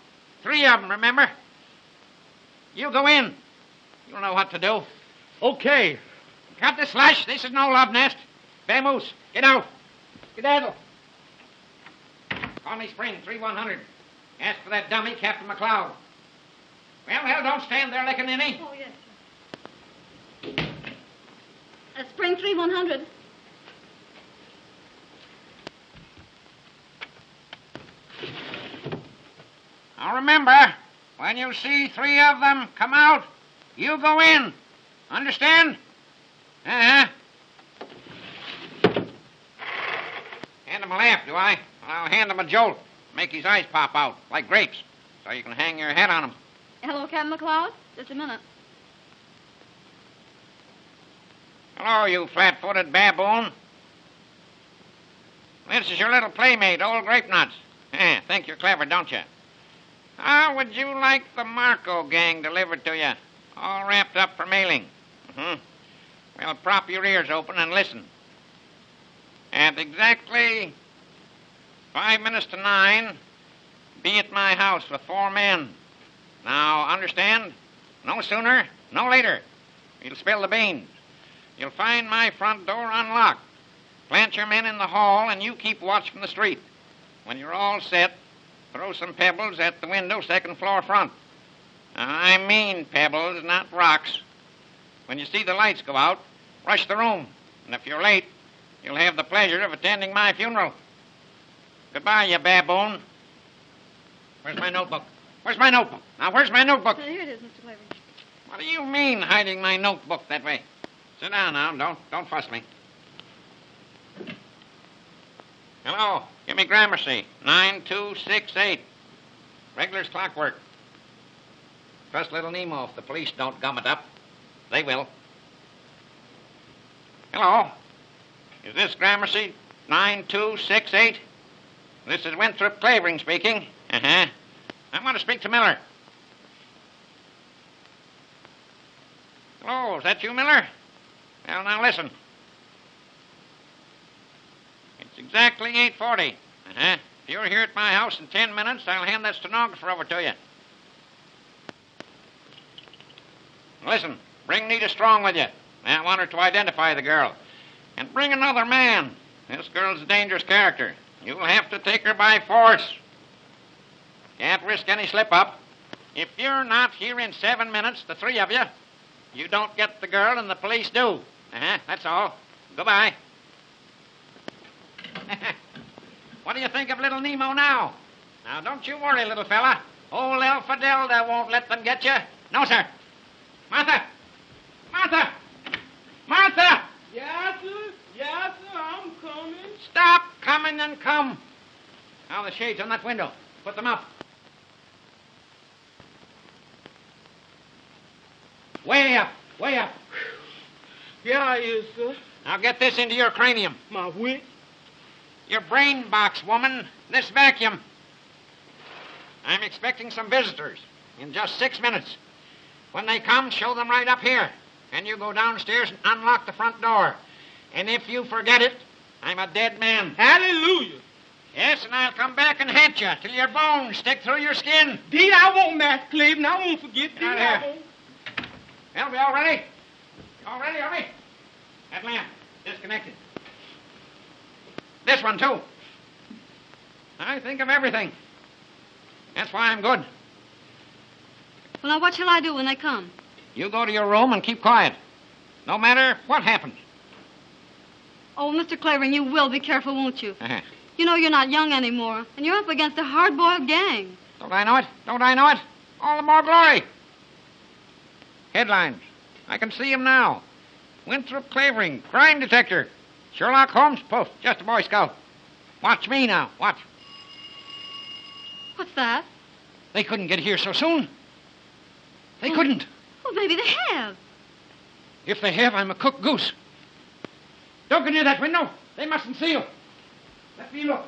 3 of them, remember? You go in. You'll know what to do. Okay. Cut the slash. This is no love nest. Vamoose, get out. Skedaddle. Call me Spring, 3100. Ask for that dummy, Captain McLeod. Well, don't stand there licking any. Oh, yes. Spring 3100. Now remember, when you see 3 of them come out, you go in. Understand? Uh-huh. Hand him a lamp, do I? I'll hand him a jolt. Make his eyes pop out, like grapes, so you can hang your head on him. Hello, Captain McLeod. Just a minute. Hello, you flat-footed baboon. This is your little playmate, old Grape Nuts. Think you're clever, don't you? How would you like the Marko gang delivered to you, all wrapped up for mailing? Well, prop your ears open and listen. At exactly 5 minutes to 9, be at my house with 4 men. Now, understand? No sooner, no later. You'll spill the beans. You'll find my front door unlocked. Plant your men in the hall, and you keep watch from the street. When you're all set, throw some pebbles at the window, 2nd floor front. I mean pebbles, not rocks. When you see the lights go out, rush the room. And if you're late, you'll have the pleasure of attending my funeral. Goodbye, you baboon. Where's my notebook? Where's my notebook? Now, where's my notebook? Here it is, Mr. Clavering. What do you mean, hiding my notebook that way? Sit down now. Don't fuss me. Hello. Give me Gramercy. 9268. Regular's clockwork. Trust little Nemo if the police don't gum it up. They will. Hello. Is this Gramercy 9268? This is Winthrop Clavering speaking. Uh-huh. I want to speak to Miller. Hello, is that you, Miller? Well, now listen. It's exactly 8:40. Uh-huh. If you're here at my house in 10 minutes, I'll hand that stenographer over to you. Listen, bring Nita Strong with you. I want her to identify the girl. And bring another man. This girl's a dangerous character. You'll have to take her by force. Can't risk any slip-up. If you're not here in 7 minutes, the 3 of you, you don't get the girl and the police do. That's all. Goodbye. What do you think of little Nemo now? Now, don't you worry, little fella. Old Elfadelda won't let them get you. No, sir. Martha! Martha! Martha! Yes, sir. Yes, sir. I'm coming. Stop coming and come. Now, the shades on that window. Put them up. Way up. Way up. Here I is, sir. Now, get this into your cranium. My wit. Your brain box, woman. This vacuum. I'm expecting some visitors in just 6 minutes. When they come, show them right up here. And you go downstairs and unlock the front door. And if you forget it, I'm a dead man. Hallelujah. Yes, and I'll come back and hit you till your bones stick through your skin. Deed, I won't, Master Cleveland. I won't forget. Deed, Out I here. won't. Well, we all ready? All ready, are we? That lamp, disconnected. This one, too. I think of everything. That's why I'm good. Well, now, what shall I do when they come? You go to your room and keep quiet. No matter what happens. Oh, Mr. Clavering, you will be careful, won't you? Uh-huh. You know you're not young anymore, and you're up against a hard-boiled gang. Don't I know it? Don't I know it? All the more glory. Headlines. I can see him now. Winthrop Clavering, crime detector. Sherlock Holmes, poof, just a Boy Scout. Watch me now, watch. What's that? They couldn't get here so soon. They couldn't. Well, maybe they have. If they have, I'm a cooked goose. Don't go near that window. They mustn't see you. Let me look.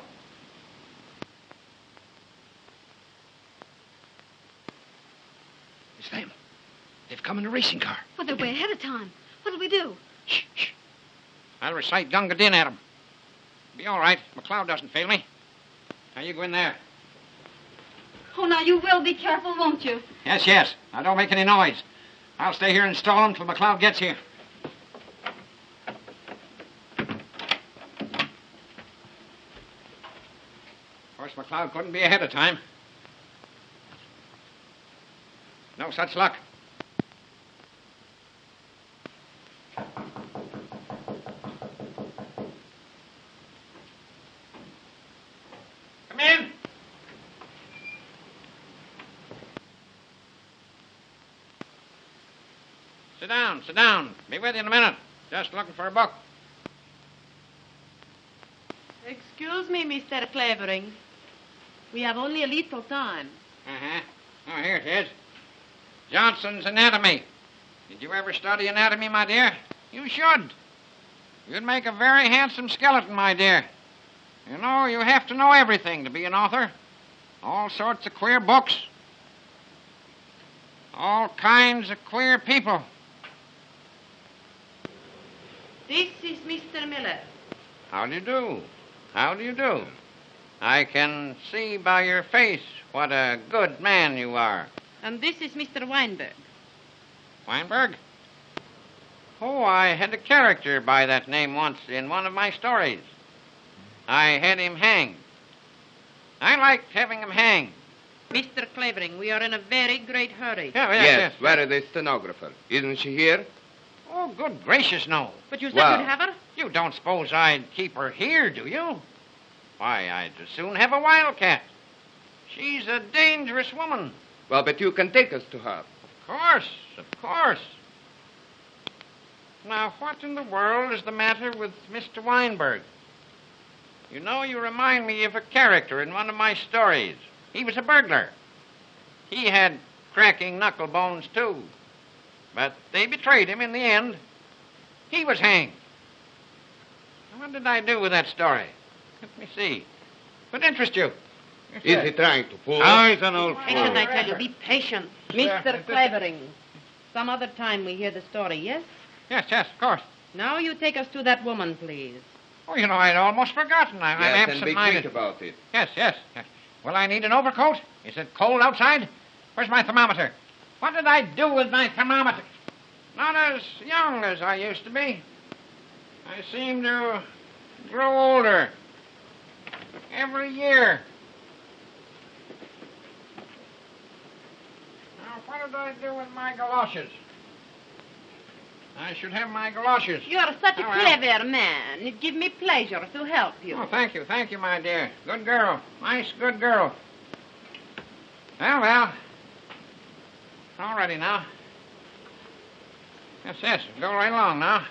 It's them. They've come in a racing car. Well, they're way ahead of time. What'll we do? Shh, shh. I'll recite Gunga Din at them. Be all right. McLeod doesn't fail me. Now, you go in there. Oh, now, you will be careful, won't you? Yes, yes. Now, don't make any noise. I'll stay here and stall them till McLeod gets here. Of course, McLeod couldn't be ahead of time. No such luck. sit down, sit down. Be with you in a minute. Just looking for a book. Excuse me, Mr. Clavering. We have only a little time. Uh-huh. Oh, here it is. Johnson's Anatomy. Did you ever study anatomy, my dear? You should. You'd make a very handsome skeleton, my dear. You know, you have to know everything to be an author. All sorts of queer books. All kinds of queer people. This is Mr. Miller. How do you do? How do you do? I can see by your face what a good man you are. And this is Mr. Weinberg. Weinberg? Oh, I had a character by that name once in one of my stories. I had him hanged. I liked having him hanged. Mr. Clavering, we are in a very great hurry. Yes. Where is the stenographer? Isn't she here? Oh, good gracious, no. But you said Well- you'd have her? You don't suppose I'd keep her here, do you? Why, I'd as soon have a wildcat. She's a dangerous woman. Well, but you can take us to her. Of course. Now, what in the world is the matter with Mr. Weinberg? You know, you remind me of a character in one of my stories. He was a burglar. He had cracking knuckle bones, too. But they betrayed him in the end. He was hanged. What did I do with that story? Let me see. Could interest you. Is he trying to fool? Oh, he's an old Patient, fool. I tell you, be patient. Yes, Mr. Clavering, some other time we hear the story, yes? Yes, of course. Now you take us to that woman, please. Oh, you know, I'd almost forgotten. I'm Yes, and be absent-minded. quick about it. Yes. Well, I need an overcoat. Is it cold outside? Where's my thermometer? What did I do with my thermometer? Not as young as I used to be. I seem to grow older every year. Now, what did I do with my galoshes? I should have my galoshes. You are such a Oh, well. clever man. It gives me pleasure to help you. Oh, thank you, my dear. Good girl. Nice, good girl. Well. All ready now. Yes. Go right along now.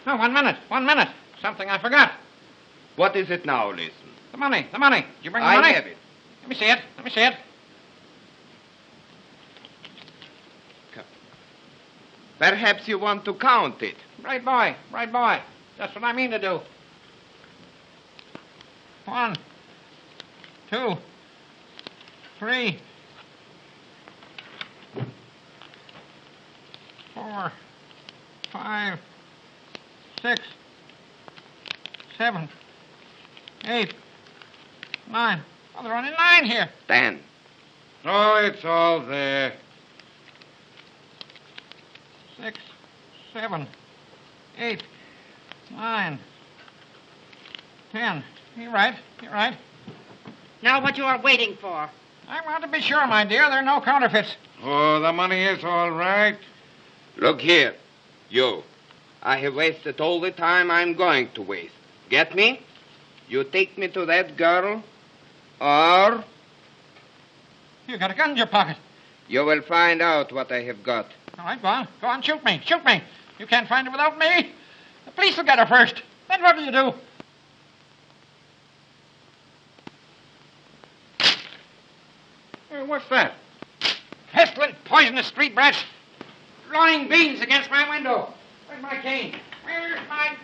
Oh, 1 minute. Something I forgot. What is it now, listen? The money. Did you bring the I money? have it. Let me see it. Perhaps you want to count it. Right boy. That's what I mean to do. 1, 2, 3, 4, 5, 6, 7, 8, 9. Oh, there are only 9 here. 10. Oh, it's all there. 6, 7, 8, 9, 10. You're right. Now what you are waiting for? I want to be sure, my dear, there are no counterfeits. Oh, the money is all right. Look here, you. I have wasted all the time I'm going to waste. Get me? You take me to that girl, or You got a gun in your pocket. you will find out what I have got. All right, go on, shoot me. You can't find her without me. The police will get her first. Then what do you do? Hey, what's that? Pestilent, poisonous street brats. Throwing beans against my window. Where's my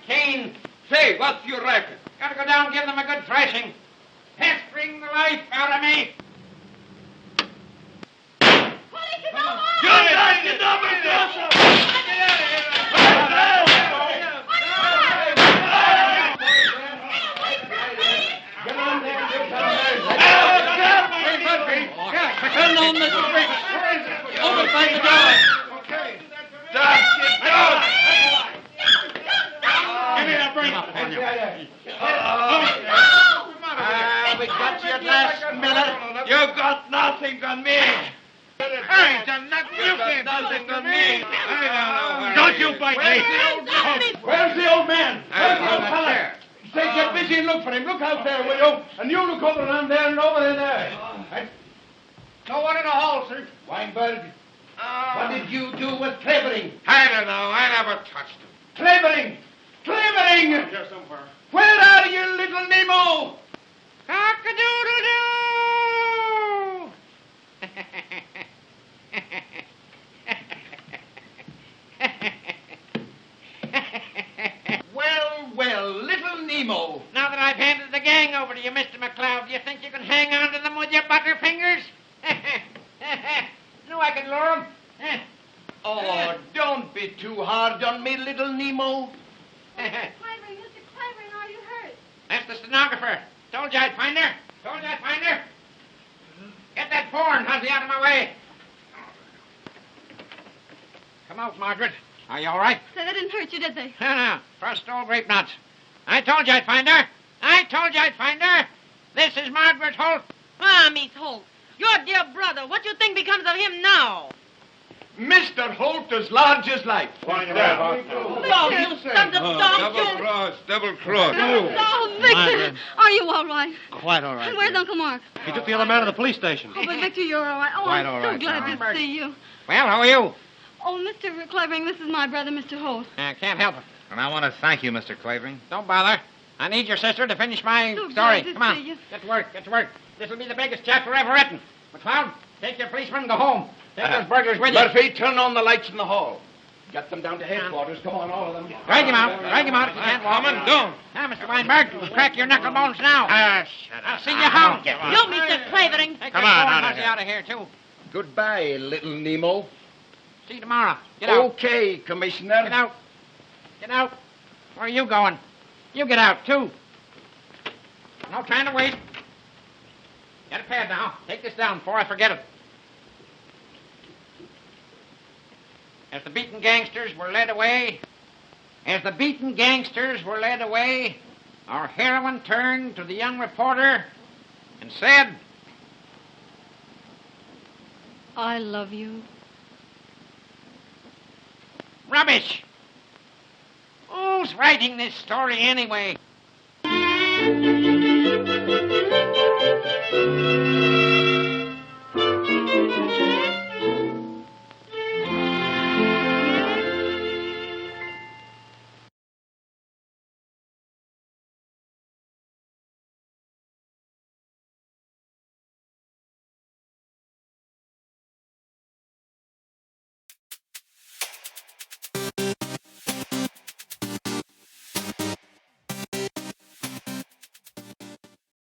cane? Say, what's your racket? Gotta go down and give them a good thrashing. Pestering the life out of me. Turn on the street. Over by the door. Okay. Give me that brain up on you. We got you at last, Miller. You got nothing on me. Hey, done nothing. You can't do nothing this to on me. me. Don't you bite me. Where's the old man? Where's the old fella? Say, get busy and look for him. Look out there, will you? And you look over around there and over there. No one in the hall, sir. Weinberg, What did you do with Clavering? I don't know. I never touched him. Clavering! Clavering! Here somewhere. Where are you, little Nemo? Cock-a-doodle-doo! Well, little Nemo. Now that I've handed the gang over to you, Mr. McCloud, do you think you can hang on to them with your butterfingers? Knew I could lure 'em. Oh, don't be too hard on me, little Nemo. Clavering, Mr. Clavering, are you hurt? That's the stenographer. Told you I'd find her. Get that porn, Hunty, out of my way. Come out, Margaret. Are you all right? Say, they didn't hurt you, did they? No. First old grape nuts. I told you I'd find her. This is Margaret Holt. Ah, Miss Holt, your dear brother, what you think becomes of him now? Mr. Holt as large as life. Why, Oh, you sons of dogs, you... Double cross. Oh, Victor, Margaret. are you all right? Quite all right. And where's dear. Uncle Mark? He took the other man to the police station. Oh, but Victor, you're all right. Oh, Quite I'm all so right, glad Tom. to see you. Well, how are you? Oh, Mr. Clavering, this is my brother, Mr. Holt. Can't help it. And I want to thank you, Mr. Clavering. Don't bother. I need your sister to finish my So story. glad to Come on. see you. Get to work. This'll be the biggest chapter ever written. McCloud, take your policeman and go home. Take those burglars with you. Murphy, turn on the lights in the hall. Get them down to headquarters. Come on, all of them. Drag him out if you can't walk. Don't. Now, Mr. Weinberg, crack your knuckle bones now. Shut I'll see you how. You, Mr. Clavering. Take Come that on, foreign out of hussy here. out of here, too. Goodbye, little Nemo. See you tomorrow. Get out. Okay, Commissioner. Get out. Get out. Where are you going? You get out, too. No time to waste. Get a pad now. Take this down before I forget it. As the beaten gangsters were led away, our heroine turned to the young reporter and said, I love you. Rubbish! Who's writing this story anyway?